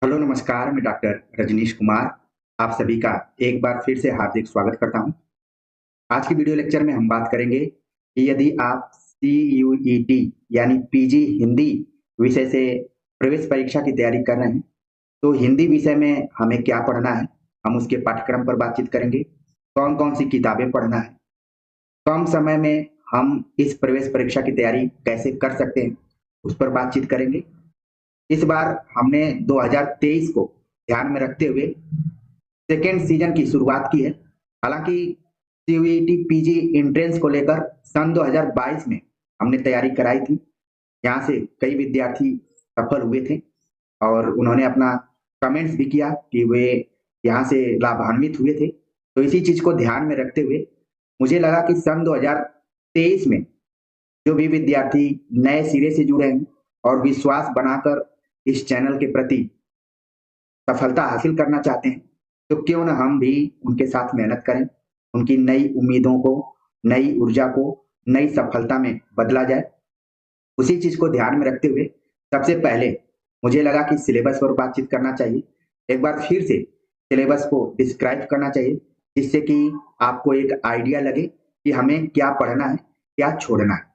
Hello नमस्कार, मैं doctor Rajneesh Kumar आप सभी का एक बार फिर से हार्दिक स्वागत करता हूं। आज की वीडियो लेक्चर में हम बात करेंगे कि यदि आप CUET यानी पीजी हिंदी विषय से प्रवेश परीक्षा की तैयारी कर रहे हैं, तो हिंदी विषय में हमें क्या पढ़ना है, हम उसके पाठ्यक्रम पर बातचीत करेंगे। कौन-कौन सी किताबें पढ़ना है, कम समय में हम इस प्रवेश परीक्षा की तैयारी कैसे कर सकते हैं, उस पर बातचीत करेंगे। इस बार हमने 2023 को ध्यान में रखते हुए सेकेंड सीजन की शुरुआत की है। हालांकि सीयूईटी पीजी एंट्रेंस को लेकर सन 2022 में हमने तैयारी कराई थी। यहाँ से कई विद्यार्थी सफल हुए थे और उन्होंने अपना कमेंट्स भी किया कि वे यहाँ से लाभान्वित हुए थे। तो इसी चीज को ध्यान में रखते हुए मुझे लगा कि सन 2023 में जो भी विद्यार्थी नए सिरे से जुड़े हैं और विश्वास बनाकर इस चैनल के प्रति सफलता हासिल करना चाहते हैं, तो क्यों ना हम भी उनके साथ मेहनत करें, उनकी नई उम्मीदों को, नई ऊर्जा को नई सफलता में बदला जाए। उसी चीज को ध्यान में रखते हुए सबसे पहले मुझे लगा कि सिलेबस पर बातचीत करना चाहिए। एक बार फिर से सिलेबस को डिस्क्राइब करना चाहिए, जिससे कि आपको एक आइडिया लगे कि हमें क्या पढ़ना है, क्या छोड़ना है।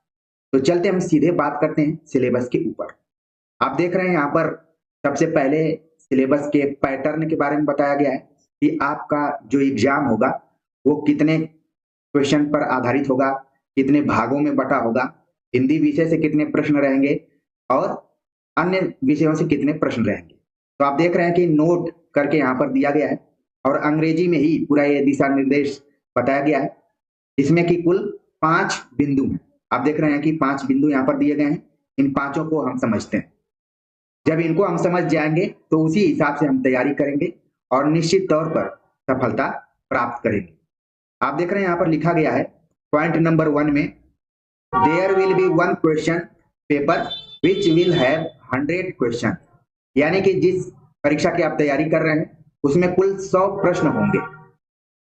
तो चलते हम सीधे बात करते हैं सिलेबस के ऊपर। आप देख रहे हैं यहाँ पर सबसे पहले सिलेबस के पैटर्न के बारे में बताया गया है कि आपका जो एग्जाम होगा वो कितने क्वेश्चन पर आधारित होगा, कितने भागों में बटा होगा, हिंदी विषय से कितने प्रश्न रहेंगे और अन्य विषयों से कितने प्रश्न रहेंगे। तो आप देख रहे हैं कि नोट करके यहाँ पर दिया गया है और अंग्रेजी में ही पूरा ये दिशा निर्देश बताया गया है, जिसमें कि कुल 5 बिंदु हैं। आप देख रहे हैं कि 5 बिंदु यहाँ पर दिए गए हैं। इन पांचों को हम समझते हैं। जब इनको हम समझ जाएंगे तो उसी हिसाब से हम तैयारी करेंगे और निश्चित तौर पर सफलता प्राप्त करेंगे। आप देख रहे हैं यहाँ पर लिखा गया है पॉइंट नंबर 1 में, there will be one question paper which will have 100 question. यानी कि जिस परीक्षा की आप तैयारी कर रहे हैं उसमें कुल 100 प्रश्न होंगे।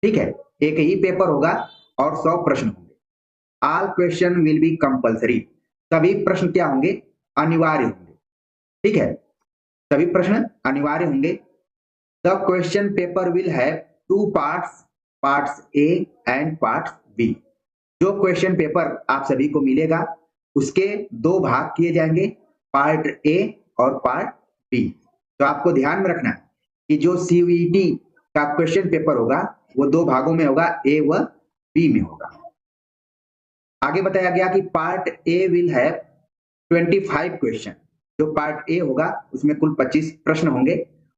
ठीक है, एक ही पेपर होगा और 100 प्रश्न होंगे। All question will be compulsory. सभी प्रश्न क्या होंगे? अनिवार्य होंगे। ठीक है, सभी प्रश्न अनिवार्य होंगे। The question paper will have 2 parts, parts A and parts B. जो क्वेश्चन पेपर आप सभी को मिलेगा उसके 2 भाग किए जाएंगे, पार्ट ए और पार्ट बी। तो आपको ध्यान में रखना है कि जो सीयूईटी का क्वेश्चन पेपर होगा वो 2 भागों में होगा, ए व बी में होगा। आगे बताया गया कि part A will have 25 question. जो पार्ट ए होगा उसमें कुल 25 प्रश्न होंगे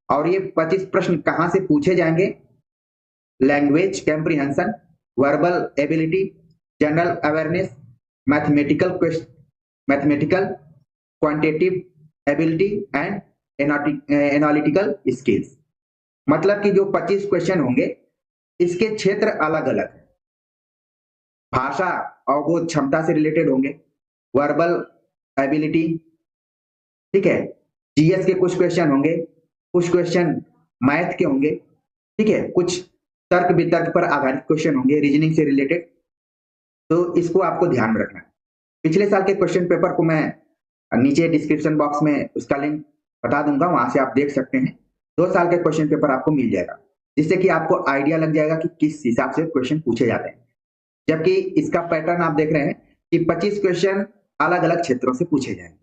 और ये 25 प्रश्न कहां से पूछे जाएंगे? Language comprehension, verbal ability, general awareness, mathematical mathematical, quantitative ability and analytical skills. मतलब कि जो 25 क्वेश्चन होंगे इसके क्षेत्र अलग अलग है। भाषा अवबोध क्षमता से रिलेटेड होंगे, वर्बल एबिलिटी, ठीक है, जीएस के कुछ क्वेश्चन होंगे, कुछ क्वेश्चन मैथ के होंगे, ठीक है, कुछ तर्क वितर्क पर आधारित क्वेश्चन होंगे, रीजनिंग से रिलेटेड। तो इसको आपको ध्यान में रखना है। पिछले साल के क्वेश्चन पेपर को मैं नीचे डिस्क्रिप्शन बॉक्स में उसका लिंक बता दूंगा, वहां से आप देख सकते हैं। 2 साल के क्वेश्चन पेपर आपको मिल जाएगा, जिससे कि आपको आइडिया लग जाएगा कि किस हिसाब से क्वेश्चन पूछे जाते हैं। जबकि इसका पैटर्न आप देख रहे हैं कि 25 क्वेश्चन अलग अलग क्षेत्रों से पूछे जाएंगे।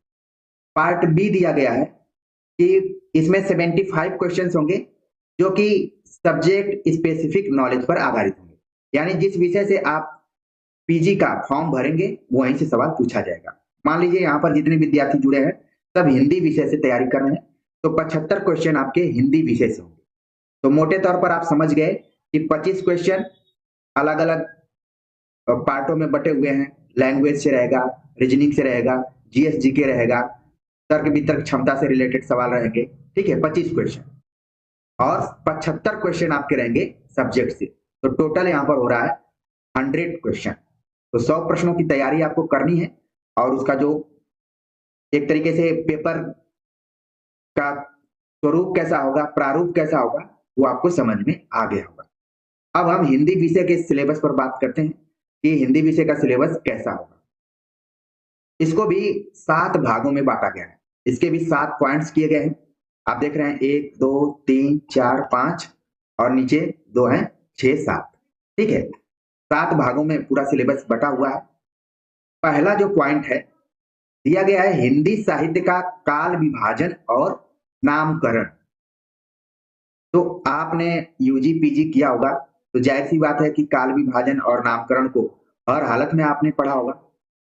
पार्ट बी दिया गया है कि इसमें 75 क्वेश्चंस होंगे जो कि सब्जेक्ट स्पेसिफिक नॉलेज पर आधारित होंगे। यानी जिस विषय से आप पीजी का फॉर्म भरेंगे वहीं से सवाल पूछा जाएगा। मान लीजिए यहाँ पर जितने विद्यार्थी जुड़े हैं सब हिंदी विषय से तैयारी कर रहे हैं, तो 75 क्वेश्चन आपके हिंदी विषय से होंगे। तो मोटे तौर पर आप समझ गए कि 25 क्वेश्चन अलग अलग पार्टों में बटे हुए हैं। लैंग्वेज से रहेगा, रीजनिंग से रहेगा, जीएस जीके रहेगा, तर्क वितर्क क्षमता से रिलेटेड सवाल रहेंगे। ठीक है, 25 क्वेश्चन और 75 क्वेश्चन आपके रहेंगे सब्जेक्ट से। तो टोटल यहाँ पर हो रहा है 100 क्वेश्चन। तो 100 प्रश्नों की तैयारी आपको करनी है और उसका जो एक तरीके से पेपर का स्वरूप कैसा होगा, प्रारूप कैसा होगा, वो आपको समझ में आ गया होगा। अब हम हिंदी विषय के सिलेबस पर बात करते हैं कि हिंदी विषय का सिलेबस कैसा होगा। इसको भी 7 भागों में बांटा गया है, इसके भी 7 पॉइंट्स किए गए हैं। आप देख रहे हैं 1 2 3 4 5 और नीचे 2 हैं 6 7। ठीक है, 7 भागों में पूरा सिलेबस बटा हुआ है। पहला जो पॉइंट है दिया गया है हिंदी साहित्य का काल विभाजन और नामकरण। तो आपने यूजी पीजी किया होगा तो जाहिर सी बात है कि काल विभाजन और नामकरण को हर हालत में आपने पढ़ा होगा।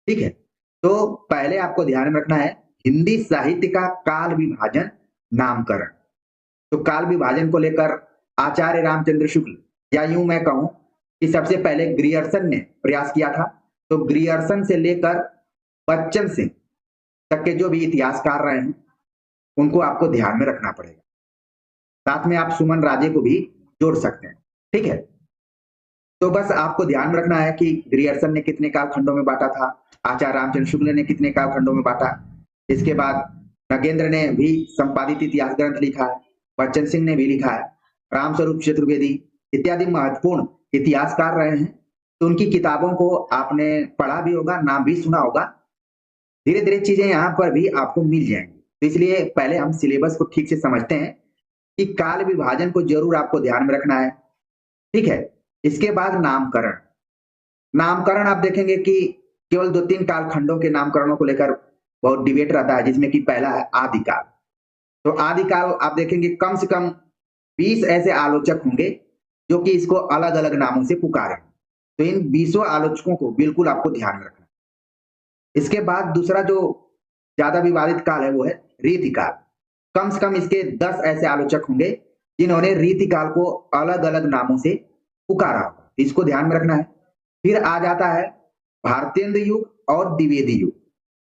ठीक है, तो पहले आपको ध्यान में रखना है हिंदी साहित्य का काल विभाजन नामकरण। तो काल विभाजन को लेकर आचार्य रामचंद्र शुक्ल या यूं मैं कहूं कि सबसे पहले ग्रियर्सन ने प्रयास किया था। तो ग्रियर्सन से लेकर बच्चन सिंह तक के जो भी इतिहासकार रहे हैं उनको आपको ध्यान में रखना पड़ेगा। साथ में आप सुमन राजे को भी जोड़ सकते हैं। ठीक है, तो बस आपको ध्यान में रखना है कि ग्रियर्सन ने कितने कालखंडों में बांटा था, आचार्य रामचंद्र शुक्ल ने कितने कालखंडों में बांटा। इसके बाद नगेंद्र ने भी संपादित इतिहास ग्रंथ लिखा है, बच्चन सिंह ने भी लिखा है, रामस्वरूप चतुर्वेदी इत्यादि महत्वपूर्ण इतिहासकार रहे हैं। तो उनकी किताबों को आपने पढ़ा भी होगा, नाम भी सुना होगा। धीरे धीरे चीजें यहाँ पर भी आपको मिल जाएंगी। तो इसलिए पहले हम सिलेबस को ठीक से समझते हैं कि काल विभाजन को जरूर आपको ध्यान में रखना है। ठीक है, इसके बाद नामकरण। नामकरण आप देखेंगे कि केवल 2-3 कालखंडों के नामकरणों को लेकर बहुत डिबेट रहता है, जिसमें कि पहला है आदिकाल। तो आदिकाल आप देखेंगे कम से कम 20 ऐसे आलोचक होंगे जो कि इसको अलग अलग नामों से पुकारे। तो इन 20 आलोचकों को बिल्कुल आपको ध्यान में रखना। इसके बाद दूसरा जो ज्यादा विवादित काल है वो है रीतिकाल। कम से कम इसके 10 ऐसे आलोचक होंगे जिन्होंने रीतिकाल को अलग अलग नामों से पुकारा होगा, इसको ध्यान में रखना है। फिर आ जाता है भारतेंद्र युग और द्विवेदी युग,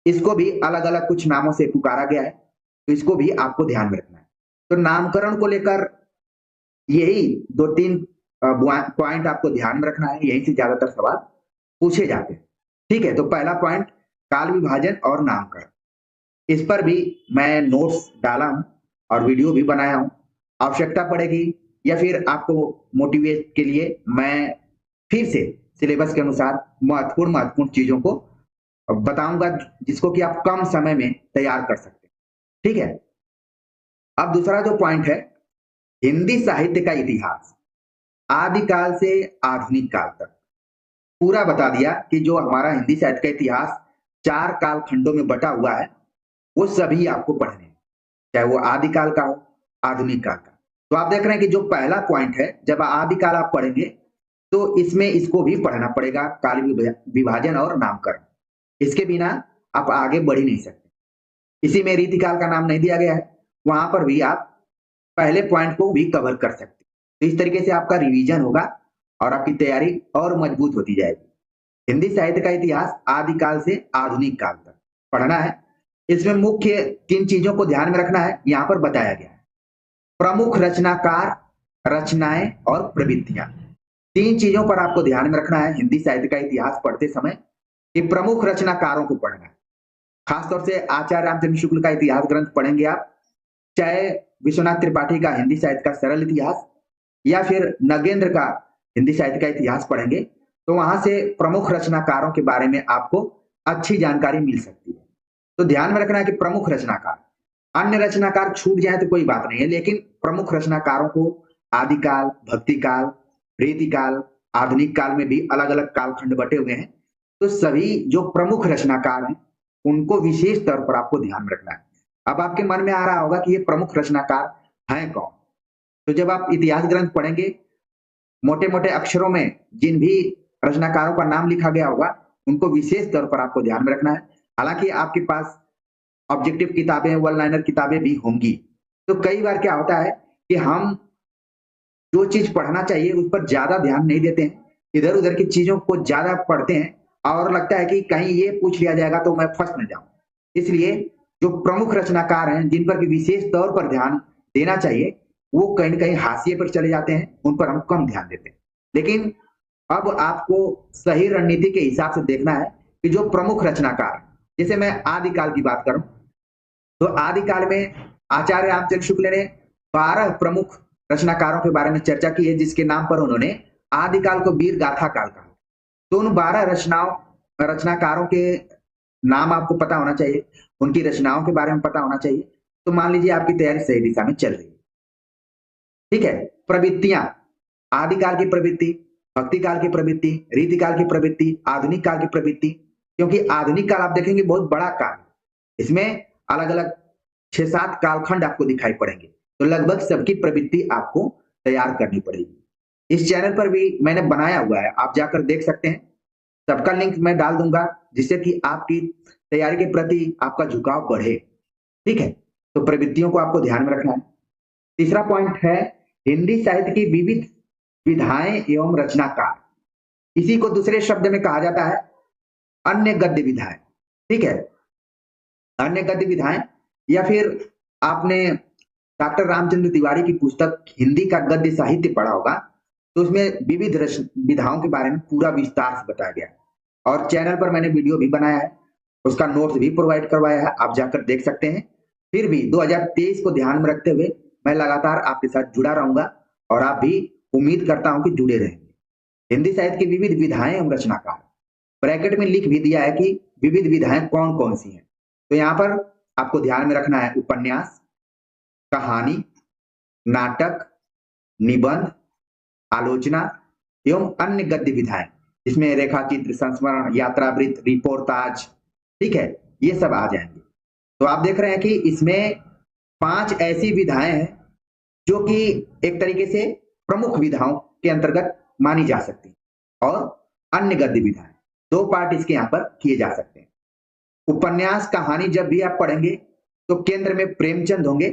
इसको भी अलग अलग कुछ नामों से पुकारा गया है, तो इसको भी आपको ध्यान में रखना है। तो नामकरण को लेकर यही 2-3 पॉइंट आपको ध्यान में रखना है, यहीं से ज्यादातर सवाल पूछे जाते हैं। ठीक है, तो पहला पॉइंट काल विभाजन और नामकरण, इस पर भी मैं नोट्स डाला हूं और वीडियो भी बनाया हूं। आवश्यकता पड़ेगी या फिर आपको मोटिवेट के लिए मैं फिर से सिलेबस के अनुसार महत्वपूर्ण चीजों को बताऊंगा, जिसको कि आप कम समय में तैयार कर सकते हैं। ठीक है, अब दूसरा जो पॉइंट है हिंदी साहित्य का इतिहास आदिकाल से आधुनिक काल तक पूरा बता दिया कि जो हमारा हिंदी साहित्य का इतिहास 4 कालखंडों में बटा हुआ है वो सभी आपको पढ़ने हैं, चाहे वो आदिकाल का हो आधुनिक काल का। तो आप देख रहे हैं कि जो पहला पॉइंट है, जब आदिकाल आप पढ़ेंगे तो इसमें इसको भी पढ़ना पड़ेगा, काल विभाजन और नामकरण। इसके बिना आप आगे बढ़ ही नहीं सकते। इसी में रीतिकाल का नाम नहीं दिया गया है, वहां पर भी आप पहले पॉइंट को भी कवर कर सकते हैं। तो इस तरीके से आपका रिवीजन होगा और आपकी तैयारी और मजबूत होती जाएगी। हिंदी साहित्य का इतिहास आदिकाल से आधुनिक काल तक पढ़ना है। इसमें मुख्य 3 चीजों को ध्यान में रखना है, यहां पर बताया गया है। प्रमुख रचनाकार, रचनाएं और प्रवृत्तियां, 3 चीजों पर आपको ध्यान में रखना है हिंदी साहित्य का इतिहास पढ़ते समय कि प्रमुख रचनाकारों को पढ़ना है। खासतौर से आचार्य रामचंद्र शुक्ल का इतिहास ग्रंथ पढ़ेंगे आप, चाहे विश्वनाथ त्रिपाठी का हिंदी साहित्य का सरल इतिहास या फिर नगेंद्र का हिंदी साहित्य का इतिहास पढ़ेंगे, तो वहां से प्रमुख रचनाकारों के बारे में आपको अच्छी जानकारी मिल सकती है। तो ध्यान में रखना है कि प्रमुख रचनाकार, अन्य रचनाकार छूट जाए तो कोई बात नहीं है, लेकिन प्रमुख रचनाकारों को आदिकाल, भक्तिकाल, रीतिकाल, आधुनिक काल में भी अलग अलग कालखंड बटे हुए हैं। तो सभी जो प्रमुख रचनाकार हैं उनको विशेष तौर पर आपको ध्यान में रखना है। अब आपके मन में आ रहा होगा कि ये प्रमुख रचनाकार हैं कौन। तो जब आप इतिहास ग्रंथ पढ़ेंगे, मोटे मोटे अक्षरों में जिन भी रचनाकारों का नाम लिखा गया होगा उनको विशेष तौर पर आपको ध्यान में रखना है। हालांकि आपके पास ऑब्जेक्टिव किताबें, वन लाइनर किताबें भी होंगी। तो कई बार क्या होता है कि हम जो चीज पढ़ना चाहिए उस पर ज्यादा ध्यान नहीं देते हैं, इधर उधर की चीजों को ज्यादा पढ़ते हैं और लगता है कि कहीं ये पूछ लिया जाएगा तो मैं फंस न जाऊं। इसलिए जो प्रमुख रचनाकार हैं जिन पर भी विशेष तौर पर ध्यान देना चाहिए वो कहीं न कहीं हाशिए पर चले जाते हैं, उन पर हम कम ध्यान देते हैं। लेकिन अब आपको सही रणनीति के हिसाब से देखना है कि जो प्रमुख रचनाकार, जैसे मैं आदिकाल की बात करूं तो आदिकाल में आचार्य रामचंद्र शुक्ल ने 12 प्रमुख रचनाकारों के बारे में चर्चा की है, जिसके नाम पर उन्होंने आदिकाल को वीर गाथा काल कहा। तो उन 12 रचनाकारों के नाम आपको पता होना चाहिए, उनकी रचनाओं के बारे में पता होना चाहिए। तो मान लीजिए आपकी तैयारी सही दिशा में चल रही है। ठीक है। प्रवृत्तियां, आदिकाल की प्रवृत्ति, भक्ति काल की प्रवृत्ति, रीति काल की प्रवृत्ति, आधुनिक काल की प्रवृत्ति। क्योंकि आधुनिक काल आप देखेंगे बहुत बड़ा काल, इसमें अलग अलग 6-7 कालखंड आपको दिखाई पड़ेंगे, तो लगभग सबकी प्रवृत्ति आपको तैयार करनी पड़ेगी। इस चैनल पर भी मैंने बनाया हुआ है, आप जाकर देख सकते हैं। सबका लिंक मैं डाल दूंगा, जिससे कि आपकी तैयारी के प्रति आपका झुकाव बढ़े। ठीक है। तो प्रवृत्तियों को आपको ध्यान में रखना है। तीसरा पॉइंट है हिंदी साहित्य की विविध विधाएं एवं रचनाकार। इसी को दूसरे शब्द में कहा जाता है अन्य गद्य विधाएं। ठीक है। अन्य गद्य विधाएं, या फिर आपने डॉक्टर रामचंद्र तिवारी की पुस्तक हिंदी का गद्य साहित्य पढ़ा होगा, तो उसमें विविध विधाओं के बारे में पूरा विस्तार से बताया गया है। और चैनल पर मैंने वीडियो भी बनाया है, उसका नोट्स भी प्रोवाइड करवाया है, आप जाकर देख सकते हैं। फिर भी 2023 को ध्यान में रखते हुए मैं लगातार आपके साथ जुड़ा रहूंगा, और आप भी उम्मीद करता हूं कि जुड़े रहेंगे। हिंदी साहित्य की विविध विधाएं एवं रचनाकार, ब्रैकेट में लिख भी दिया है कि विविध विधाएं कौन कौन सी हैं। तो यहाँ पर आपको ध्यान में रखना है उपन्यास, कहानी, नाटक, निबंध, आलोचना एवं अन्य गद्य विधाएं, जिसमें रेखाचित्र, संस्मरण, यात्रावृत्त, रिपोर्टाज, ठीक है, ये सब आ जाएंगे। तो आप देख रहे हैं कि इसमें 5 ऐसी विधाएं हैं जो कि एक तरीके से प्रमुख विधाओं के अंतर्गत मानी जा सकती है, और अन्य गद्य विधाएं 2 पार्ट इसके यहाँ पर किए जा सकते हैं। उपन्यास, कहानी जब भी आप पढ़ेंगे तो केंद्र में प्रेमचंद होंगे।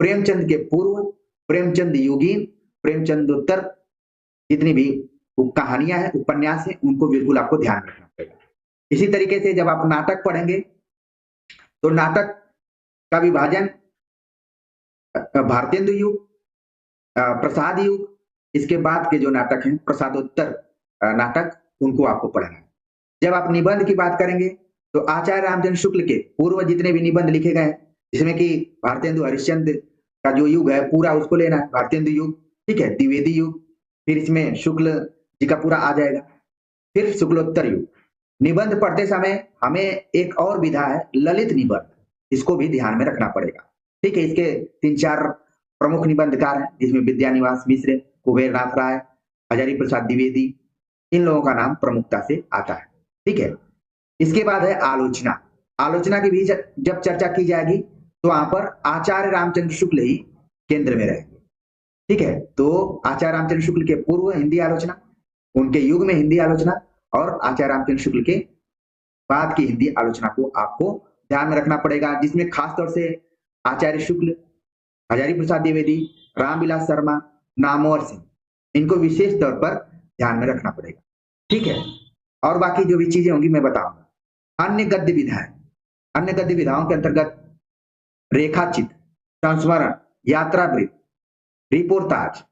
प्रेमचंद के पूर्व, प्रेमचंद युगीन, प्रेमचंदोत्तर, जितनी भी कहानियां हैं, उपन्यास हैं, उनको बिल्कुल आपको ध्यान रखना पड़ेगा। इसी तरीके से जब आप नाटक पढ़ेंगे तो नाटक का विभाजन भारतेंदु युग, प्रसाद युग, इसके बाद के जो नाटक हैं प्रसादोत्तर नाटक, उनको आपको पढ़ना है। जब आप निबंध की बात करेंगे तो आचार्य रामचंद्र शुक्ल के पूर्व जितने भी निबंध लिखे गए, जिसमें कि भारतेंदु हरिश्चंद्र का जो युग है पूरा उसको लेना है, भारतेंदु युग, ठीक है, द्विवेदी युग, फिर इसमें शुक्ल जी का पूरा आ जाएगा, फिर शुक्लोत्तर युग। निबंध पढ़ते समय हमें एक और विधा है ललित निबंध, इसको भी ध्यान में रखना पड़ेगा। ठीक है। इसके 3-4 प्रमुख निबंधकार हैं, जिसमें विद्यानिवास मिश्र, कुबेर नाथ राय, हजारी प्रसाद द्विवेदी, इन लोगों का नाम प्रमुखता से आता है। ठीक है। इसके बाद है आलोचना। आलोचना की भी जब चर्चा की जाएगी तो वहां पर आचार्य रामचंद्र शुक्ल ही केंद्र में रहेंगे। ठीक है। तो आचार्य रामचंद्र शुक्ल के पूर्व हिंदी आलोचना, उनके युग में हिंदी आलोचना, और आचार्य रामचंद्र शुक्ल के बाद की हिंदी आलोचना को आपको ध्यान में रखना पड़ेगा, जिसमें खासतौर से आचार्य शुक्ल, हजारी प्रसाद द्विवेदी, रामविलास शर्मा, नामवर सिंह, इनको विशेष तौर पर ध्यान में रखना पड़ेगा। ठीक है। और बाकी जो भी चीजें होंगी मैं बताऊंगा। अन्य गद्य विधाएं, अन्य गद्य विधाओं के अंतर्गत रेखाचित्र, संस्मरण, यात्रावृत्त, रिपोर्टाज,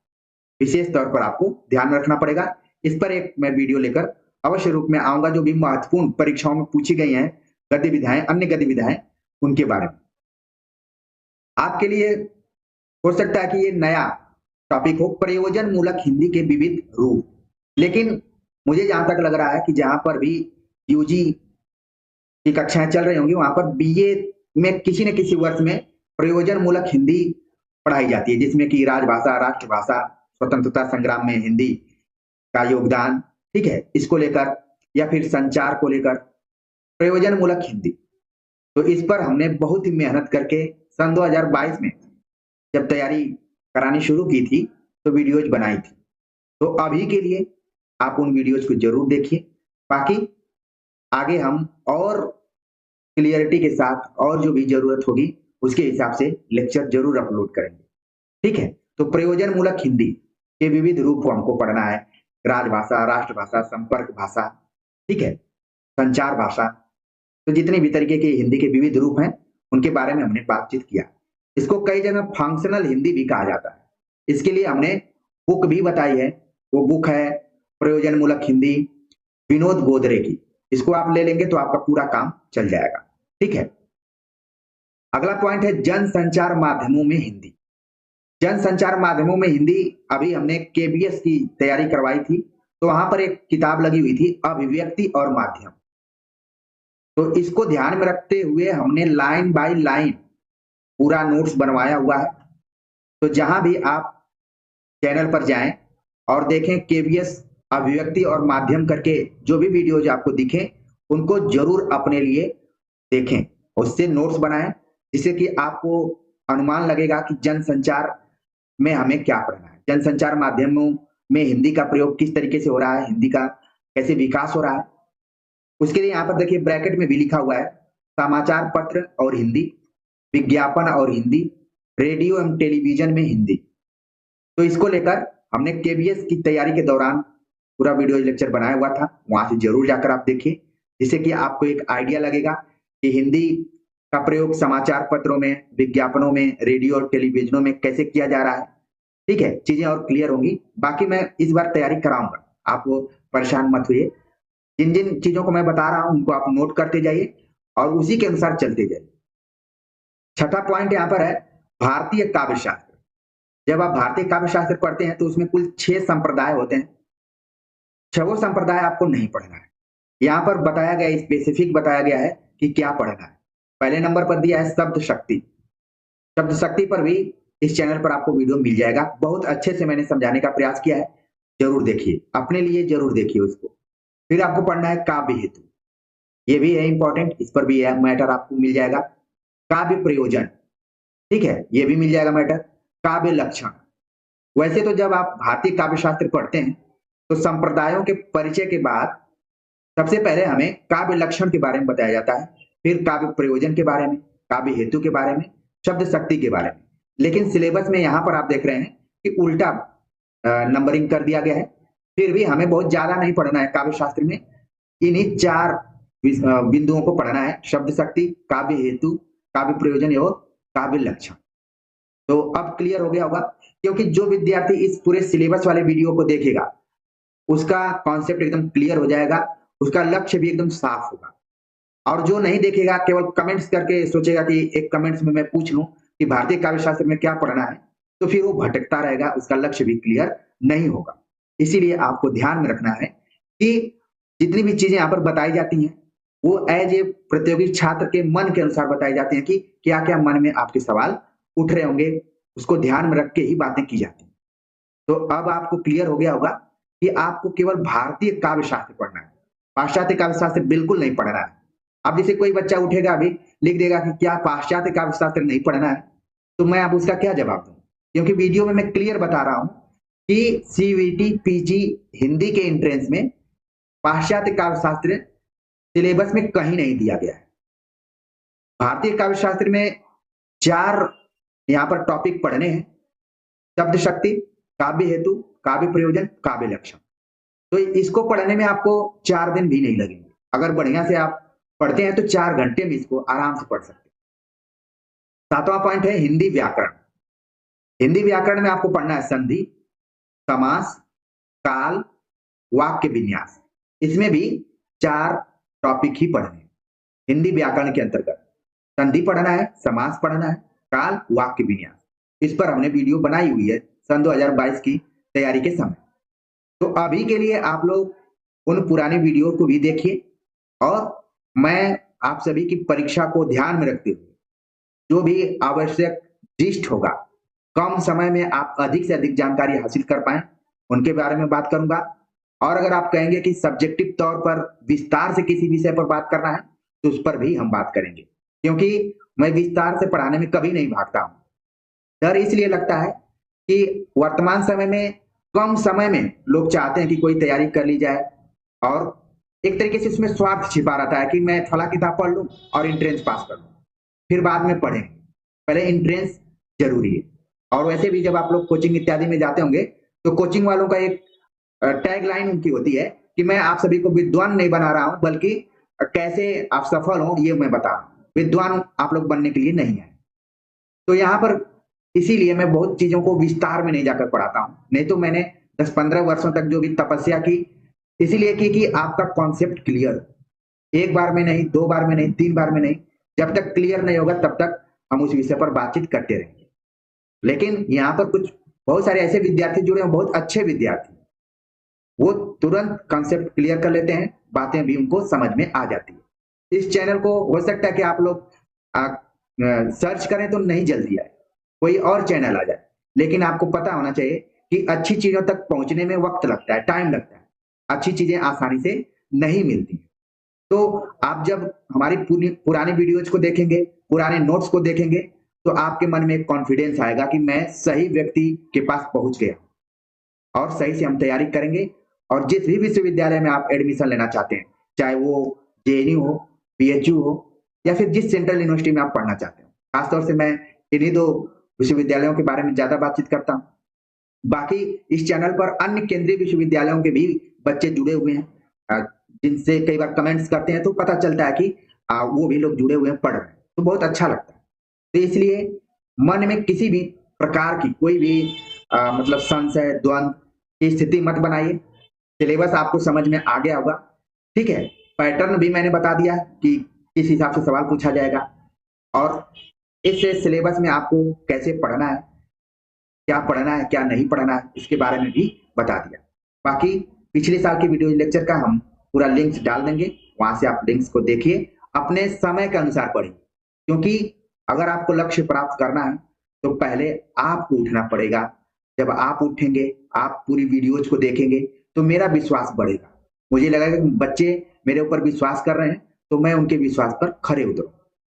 विशेष तौर पर आपको ध्यान में रखना पड़ेगा। इस पर एक मैं वीडियो लेकर अवश्य रूप में आऊंगा, जो भी महत्वपूर्ण परीक्षाओं में पूछी गई हैं गद्य विधाएं, अन्य गद्य विधाएं, उनके बारे में। आपके लिए हो सकता है कि ये नया टॉपिक हो, प्रयोजन मूलक हिंदी के विविध रूप, लेकिन मुझे जहां तक लग रहा है कि जहां पर भी यूजी की कक्षाएं चल रही होंगी वहां पर बीए में किसी न किसी वर्ष में प्रयोजन मूलक हिंदी पढ़ाई जाती है, जिसमें कि राजभाषा, राष्ट्रभाषा, स्वतंत्रता संग्राम में हिंदी का योगदान, ठीक है, इसको लेकर, या फिर संचार को लेकर प्रयोजन मूलक हिंदी। तो इस पर हमने बहुत ही मेहनत करके सन 2022 में जब तैयारी करानी शुरू की थी तो वीडियोज बनाई थी। तो अभी के लिए आप उन वीडियोज को जरूर देखिए, बाकी आगे हम और क्लियरिटी के साथ और जो भी जरूरत होगी उसके हिसाब से लेक्चर जरूर अपलोड करेंगे। ठीक है। तो प्रयोजन मूलक हिंदी के विविध रूप को हमको पढ़ना है, राजभाषा, राष्ट्रभाषा, संपर्क भाषा, ठीक है, संचार भाषा, तो जितने भी तरीके के हिंदी के विविध रूप हैं उनके बारे में हमने बातचीत किया। इसको कई जगह फंक्शनल हिंदी भी कहा जाता है। इसके लिए हमने बुक भी बताई है, वो बुक है प्रयोजन मूलक हिंदी, विनोद बोदरे की। इसको आप ले लेंगे तो आपका पूरा काम चल जाएगा। ठीक है। अगला पॉइंट है जन संचार माध्यमों में हिंदी। जन संचार माध्यमों में हिंदी, अभी हमने केबीएस की तैयारी करवाई थी तो वहां पर एक किताब लगी हुई थी अभिव्यक्ति और माध्यम। तो इसको ध्यान में रखते हुए हमने लाइन बाय लाइन पूरा नोट्स बनवाया हुआ है। तो जहां भी आप चैनल पर जाएं और देखें केवीएस अभिव्यक्ति और माध्यम करके जो भी वीडियोज आपको दिखें उनको जरूर अपने लिए देखें, उससे नोट्स बनाएं, जिससे कि आपको अनुमान लगेगा कि जनसंचार में हमें क्या पढ़ना है, जनसंचार माध्यमों में हिंदी का प्रयोग किस तरीके से हो रहा है, हिंदी का कैसे विकास हो रहा है। उसके लिए यहाँ पर देखिए ब्रैकेट में भी लिखा हुआ है समाचार पत्र और हिंदी, विज्ञापन और हिंदी, रेडियो एवं टेलीविजन में हिंदी। तो इसको लेकर हमने केबीएस की तैयारी के दौरान पूरा वीडियो लेक्चर बनाया हुआ था, वहां से जरूर जाकर आप देखिए, जिससे कि आपको एक आइडिया लगेगा कि हिंदी का प्रयोग समाचार पत्रों में, विज्ञापनों में, रेडियो और टेलीविजनों में कैसे किया जा रहा है। ठीक है, चीजें और क्लियर होंगी। बाकी मैं इस बार तैयारी कराऊंगा, आप परेशान मत हुए। जिन जिन चीजों को मैं बता रहा हूं उनको आप नोट करते जाइए और उसी के अनुसार चलते जाइए। छठा पॉइंट यहाँ पर है भारतीय काव्य शास्त्र। जब आप भारतीय काव्य शास्त्र पढ़ते हैं तो उसमें कुल 6 संप्रदाय होते हैं। 6 संप्रदाय आपको नहीं पढ़ना है। यहाँ पर बताया गया, स्पेसिफिक बताया गया है कि क्या पढ़ना है। पहले नंबर पर दिया है शब्द शक्ति। शब्द शक्ति पर भी इस चैनल पर आपको वीडियो मिल जाएगा, बहुत अच्छे से मैंने समझाने का प्रयास किया है, जरूर देखिए, अपने लिए जरूर देखिए उसको। फिर आपको पढ़ना है काव्य हेतु, ये भी है इंपॉर्टेंट, इस पर भी मैटर आपको मिल जाएगा। काव्य प्रयोजन, ठीक है, ये भी मिल जाएगा मैटर। काव्य लक्षण, वैसे तो जब आप भारतीय काव्य शास्त्र पढ़ते हैं तो संप्रदायों के परिचय के बाद सबसे पहले हमें काव्य लक्षण के बारे में बताया जाता है, फिर काव्य प्रयोजन के बारे में, काव्य हेतु के बारे में, शब्द शक्ति के बारे में। लेकिन सिलेबस में यहाँ पर आप देख रहे हैं कि उल्टा नंबरिंग कर दिया गया है। फिर भी हमें बहुत ज्यादा नहीं पढ़ना है काव्य शास्त्र में, इन्हीं 4 बिंदुओं को पढ़ना है, शब्द शक्ति, काव्य हेतु, काव्य प्रयोजन और काव्य लक्षण। तो अब क्लियर हो गया होगा, क्योंकि जो विद्यार्थी इस पूरे सिलेबस वाले वीडियो को देखेगा उसका कॉन्सेप्ट एकदम क्लियर हो जाएगा, उसका लक्ष्य भी एकदम साफ होगा। और जो नहीं देखेगा, केवल कमेंट्स करके सोचेगा कि एक कमेंट्स में मैं पूछ लूं कि भारतीय काव्य शास्त्र में क्या पढ़ना है, तो फिर वो भटकता रहेगा, उसका लक्ष्य भी क्लियर नहीं होगा। इसीलिए आपको ध्यान में रखना है कि जितनी भी चीजें यहाँ पर बताई जाती हैं वो एज ए प्रतियोगी छात्र के मन के अनुसार बताई जाती हैं कि क्या क्या मन में आपके सवाल उठ रहे होंगे, उसको ध्यान में रख के ही बातें की जाती हैं। तो अब आपको क्लियर हो गया होगा कि आपको केवल भारतीय काव्य शास्त्र पढ़ना है, पाश्चात्य काव्य शास्त्र बिल्कुल नहीं पढ़ना है। अब जैसे कोई बच्चा उठेगा अभी लिख देगा कि क्या पाश्चात्य काव्य शास्त्र नहीं पढ़ना है, तो मैं अब उसका क्या जवाब दूं, क्योंकि वीडियो में मैं क्लियर बता रहा हूं कि सीयूईटी पीजी हिंदी के एंट्रेंस में पाश्चात्य काव्य शास्त्र सिलेबस में कहीं नहीं दिया गया है। भारतीय काव्य शास्त्र में 4 यहाँ पर टॉपिक पढ़ने हैं, शब्द शक्ति, काव्य हेतु, काव्य प्रयोजन, काव्य लक्षण। तो इसको पढ़ने में आपको 4 दिन भी नहीं लगेंगे। अगर बढ़िया से आप पढ़ते हैं तो 4 घंटे में इसको आराम से पढ़ सकते हैं। 7वां पॉइंट है हिंदी व्याकरण। हिंदी व्याकरण में आपको पढ़ना है संधि, समास, काल, वाक्य विन्यास। इसमें भी 4 टॉपिक ही पढ़ने हैं हिंदी व्याकरण के अंतर्गत। संधि पढ़ना है, समास पढ़ना है, काल, वाक्य विन्यास। इस पर हमने वीडियो बनाई हुई है सन 2022 की तैयारी के समय। तो अभी के लिए आप लोग उन पुराने वीडियो को भी देखिए, और मैं आप सभी की परीक्षा को ध्यान में रखते हुए जो भी आवश्यक जिस्ट होगा, कम समय में आप अधिक से अधिक जानकारी हासिल कर पाए, उनके बारे में बात करूंगा। और अगर आप कहेंगे कि सब्जेक्टिव तौर पर विस्तार से किसी विषय पर बात करना है तो उस पर भी हम बात करेंगे, क्योंकि मैं विस्तार से पढ़ाने में कभी नहीं भागता हूं। डर इसलिए लगता है कि वर्तमान समय में कम समय में लोग चाहते हैं कि कोई तैयारी कर ली जाए, और एक तरीके से इसमें स्वार्थ छिपा रहता है कि मैं फला किताब पढ़ लूं और इंट्रेंस पास कर लूं, फिर बाद में पढ़ेंगे, पहले इंट्रेंस जरूरी है। और वैसे भी जब आप लोग कोचिंग इत्यादि में जाते होंगे तो कोचिंग वालों का एक टैग लाइन उनकी होती है कि मैं आप सभी को विद्वान नहीं बना रहा हूं, बल्कि कैसे आप सफल हो ये मैं बता रहा हूं, विद्वान आप लोग बनने के लिए नहीं है। तो यहाँ पर इसीलिए मैं बहुत चीजों को विस्तार में नहीं जाकर पढ़ाता हूं। नहीं तो मैंने 10-15 वर्षों तक जो भी तपस्या की, इसीलिए की कि आपका कॉन्सेप्ट क्लियर हो। एक बार में नहीं, 2 बार में नहीं, 3 बार में नहीं, जब तक क्लियर नहीं होगा तब तक हम उस विषय पर बातचीत करते रहेंगे। लेकिन यहाँ पर कुछ बहुत सारे ऐसे विद्यार्थी जुड़े हैं, बहुत अच्छे विद्यार्थी, वो तुरंत कॉन्सेप्ट क्लियर कर लेते हैं, बातें भी उनको समझ में आ जाती है। इस चैनल को हो सकता है कि आप लोग सर्च करें तो नहीं जल्दी आए, कोई और चैनल आ जाए। लेकिन आपको पता होना चाहिए कि अच्छी चीजों तक पहुंचने में वक्त लगता है, टाइम लगता है, अच्छी चीजें आसानी से नहीं मिलती। तो आप जब हमारी पुरानी वीडियोज को देखेंगे, पुराने नोट्स को देखेंगे, तो आपके मन में एक कॉन्फिडेंस आएगा कि मैं सही व्यक्ति के पास पहुंच गया और सही से हम तैयारी करेंगे। और जिस भी विश्वविद्यालय में आप एडमिशन लेना चाहते हैं, चाहे वो जेएनयू हो, बीएचयू हो, या फिर जिस सेंट्रल यूनिवर्सिटी में आप पढ़ना चाहते हो, खासतौर से मैं इन्हीं दो विश्वविद्यालयों के बारे में ज्यादा बातचीत करता हूँ। बाकी इस चैनल पर अन्य केंद्रीय विश्वविद्यालयों के भी बच्चे जुड़े हुए हैं, जिनसे कई बार कमेंट्स करते हैं तो पता चलता है कि वो भी लोग जुड़े हुए हैं, पढ़ रहे हैं, तो बहुत अच्छा लगता है। तो इसलिए मन में किसी भी प्रकार की कोई भी मतलब संशय, द्वंद की स्थिति मत बनाइए। सिलेबस आपको समझ में आ गया होगा, ठीक है। पैटर्न भी मैंने बता दिया कि किस हिसाब से सवाल पूछा जाएगा, और इस सिलेबस में आपको कैसे पढ़ना है, क्या पढ़ना है, क्या नहीं पढ़ना है, इसके बारे में भी बता दिया। बाकी पिछले साल की वीडियो लेक्चर का हम पूरा लिंक्स डाल देंगे, वहां से आप लिंक्स को देखिए, अपने समय के अनुसार पढ़िए। क्योंकि अगर आपको लक्ष्य प्राप्त करना है तो पहले आपको उठना पड़ेगा। जब आप उठेंगे, आप पूरी वीडियोज को देखेंगे, तो मेरा विश्वास बढ़ेगा। मुझे लगेगा कि बच्चे मेरे ऊपर विश्वास कर रहे हैं, तो मैं उनके विश्वास पर खरे उतरूं।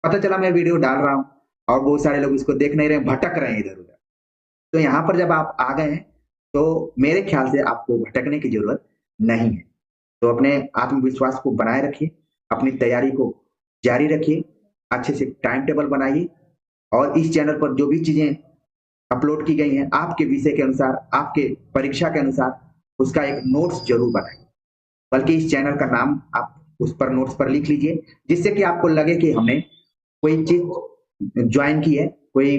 पता चला मैं वीडियो डाल रहा हूं और बहुत सारे लोग इसको देख नहीं रहे, भटक रहे हैं इधर उधर। तो यहाँ पर जब आप आ गए हैं, तो मेरे ख्याल से आपको भटकने की जरूरत नहीं है। तो अपने आत्मविश्वास को बनाए रखिए, अपनी तैयारी को जारी रखिए, अच्छे से टाइम टेबल बनाइए, और इस चैनल पर जो भी चीजें अपलोड की गई हैं आपके विषय के अनुसार, आपके परीक्षा के अनुसार, उसका एक नोट्स जरूर बनाइए। बल्कि इस चैनल का नाम आप उस पर नोट्स पर लिख लीजिए, जिससे कि आपको लगे कि हमने कोई चीज ज्वाइन की है, कोई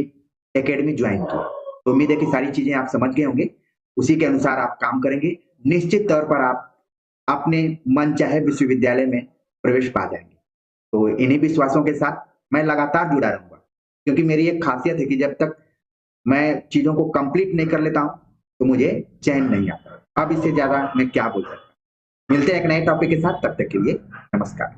एकेडमी ज्वाइन की है। तो उम्मीद है कि सारी चीजें आप समझ गए होंगे, उसी के अनुसार आप काम करेंगे, निश्चित तौर पर आप अपने मन चाहे विश्वविद्यालय में प्रवेश पा जाएंगे। तो इन्हीं विश्वासों के साथ मैं लगातार जुड़ा रहूंगा, क्योंकि मेरी एक खासियत है कि जब तक मैं चीजों को कंप्लीट नहीं कर लेता हूं तो मुझे चैन नहीं आता। अब इससे ज्यादा मैं क्या बोल सकता हूं। मिलते हैं एक नए टॉपिक के साथ, तब तक के लिए नमस्कार।